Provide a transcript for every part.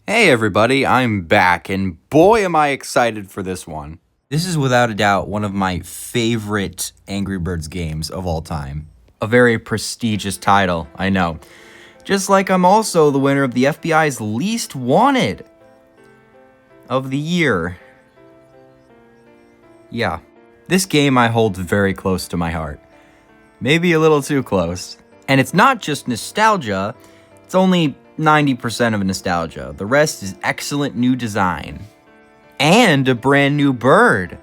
Hey everybody, I'm back, and boy am I excited for this one. This is without a doubt one of my favorite Angry Birds games of all time. A very prestigious title, I know. Just like I'm also the winner of the FBI's Least Wanted of the year. Yeah, this game I hold very close to my heart. Maybe a little too close. And it's not just nostalgia, it's only 90% of nostalgia. The rest is excellent new design. And a brand new bird.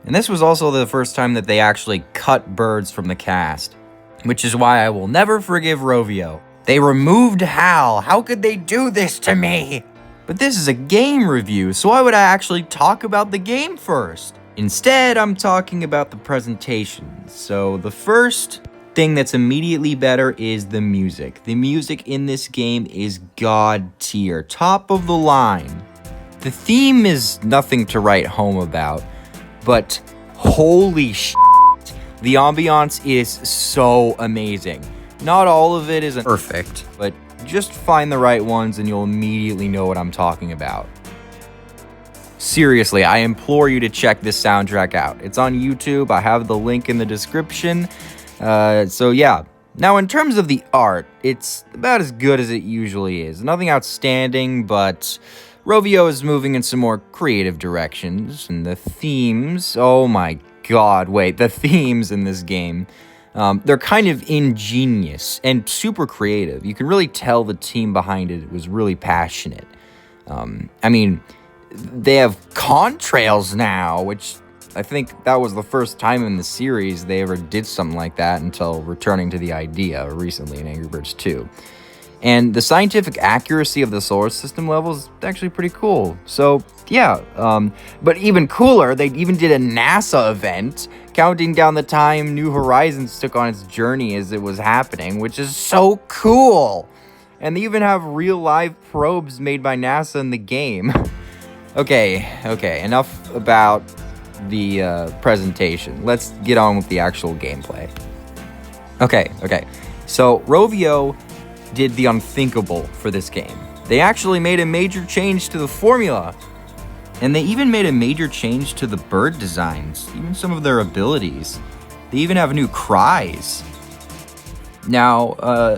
And this was also the first time that they actually cut birds from the cast. Which is why I will never forgive Rovio. They removed Hal. How could they do this to me? But this is a game review, so why would I actually talk about the game first? Instead, I'm talking about the presentation. So the first thing that's immediately better is the music. The music in this game is god tier, top of the line. The theme is nothing to write home about, but holy shit, the ambiance is so amazing. Not all of it is perfect, but just find the right ones and you'll immediately know what I'm talking about. Seriously, I implore you to check this soundtrack out. It's on YouTube, I have the link in the description. So yeah. Now in terms of the art, it's about as good as it usually is. Nothing outstanding, but Rovio is moving in some more creative directions. And the themes, oh my god, wait, the themes in this game, they're kind of ingenious and super creative. You can really tell the team behind it was really passionate. I mean, they have contrails now, which I think that was the first time in the series they ever did something like that until returning to the idea recently in Angry Birds 2. And the scientific accuracy of the solar system levels is actually pretty cool. So, yeah. But even cooler, they even did a NASA event counting down the time New Horizons took on its journey as it was happening, which is so cool. And they even have real live probes made by NASA in the game. Okay, enough about the presentation. Let's get on with the actual gameplay. Okay. So Rovio did the unthinkable for this game. They actually made a major change to the formula. And they even made a major change to the bird designs, even some of their abilities. They even have new cries. Now,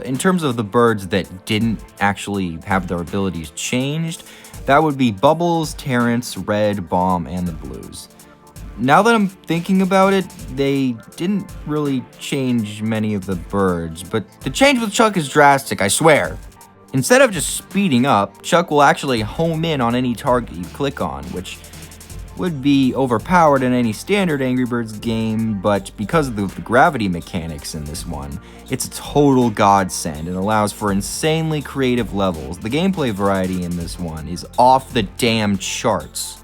in terms of the birds that didn't actually have their abilities changed, that would be Bubbles, Terrence, Red, Bomb, and the Blues. Now that I'm thinking about it, they didn't really change many of the birds, but the change with Chuck is drastic, I swear. Instead of just speeding up, Chuck will actually home in on any target you click on, which would be overpowered in any standard Angry Birds game, but because of the gravity mechanics in this one, it's a total godsend and allows for insanely creative levels. The gameplay variety in this one is off the damn charts.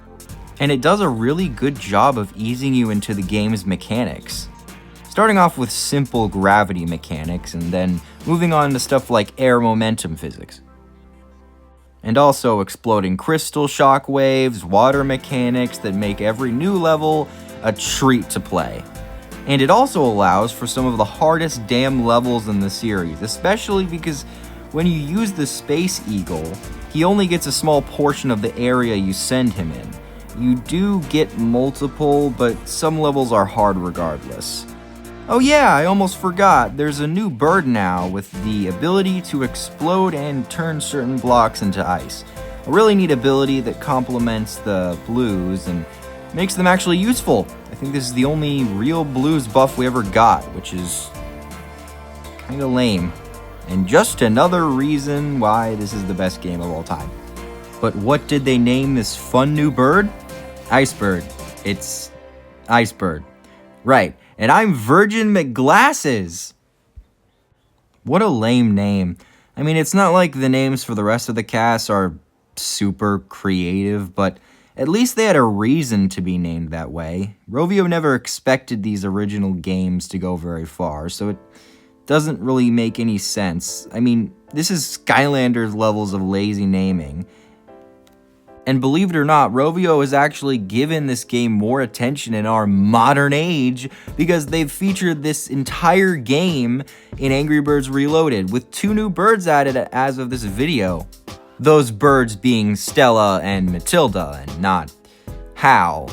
And it does a really good job of easing you into the game's mechanics. Starting off with simple gravity mechanics and then moving on to stuff like air momentum physics. And also exploding crystal shockwaves, water mechanics that make every new level a treat to play. And it also allows for some of the hardest damn levels in the series, especially because when you use the Space Eagle, he only gets a small portion of the area you send him in. You do get multiple, but some levels are hard regardless. Oh yeah, I almost forgot, there's a new bird now with the ability to explode and turn certain blocks into ice. A really neat ability that complements the blues and makes them actually useful. I think this is the only real blues buff we ever got, which is kinda lame. And just another reason why this is the best game of all time. But what did they name this fun new bird? Icebird. It's Icebird. Right. And I'm Virgin McGlasses. What a lame name. I mean, it's not like the names for the rest of the cast are super creative, but at least they had a reason to be named that way. Rovio never expected these original games to go very far, so it doesn't really make any sense. I mean, this is Skylanders levels of lazy naming. And believe it or not, Rovio has actually given this game more attention in our modern age because they've featured this entire game in Angry Birds Reloaded with 2 new birds added as of this video. Those birds being Stella and Matilda, and not Hal.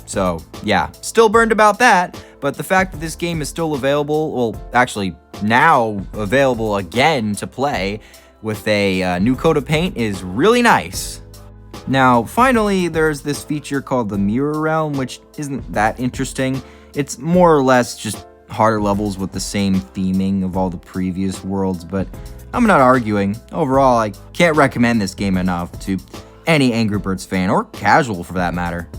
So, yeah, still burned about that, but the fact that this game is still available, well, actually, now available again to play with a new coat of paint is really nice. Now, finally, there's this feature called the Mirror Realm, which isn't that interesting. It's more or less just harder levels with the same theming of all the previous worlds, but I'm not arguing. Overall, I can't recommend this game enough to any Angry Birds fan, or casual for that matter.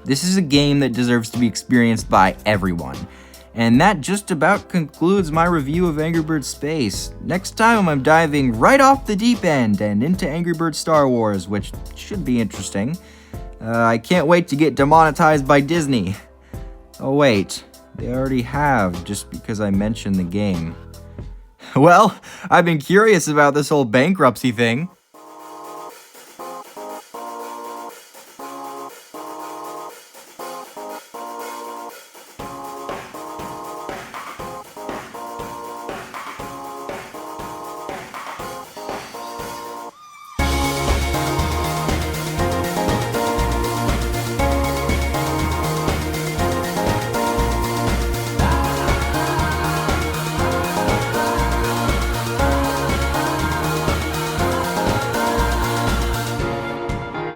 This is a game that deserves to be experienced by everyone. And that just about concludes my review of Angry Birds Space. Next time I'm diving right off the deep end and into Angry Birds Star Wars, which should be interesting. I can't wait to get demonetized by Disney. Oh wait, they already have, just because I mentioned the game. Well, I've been curious about this whole bankruptcy thing.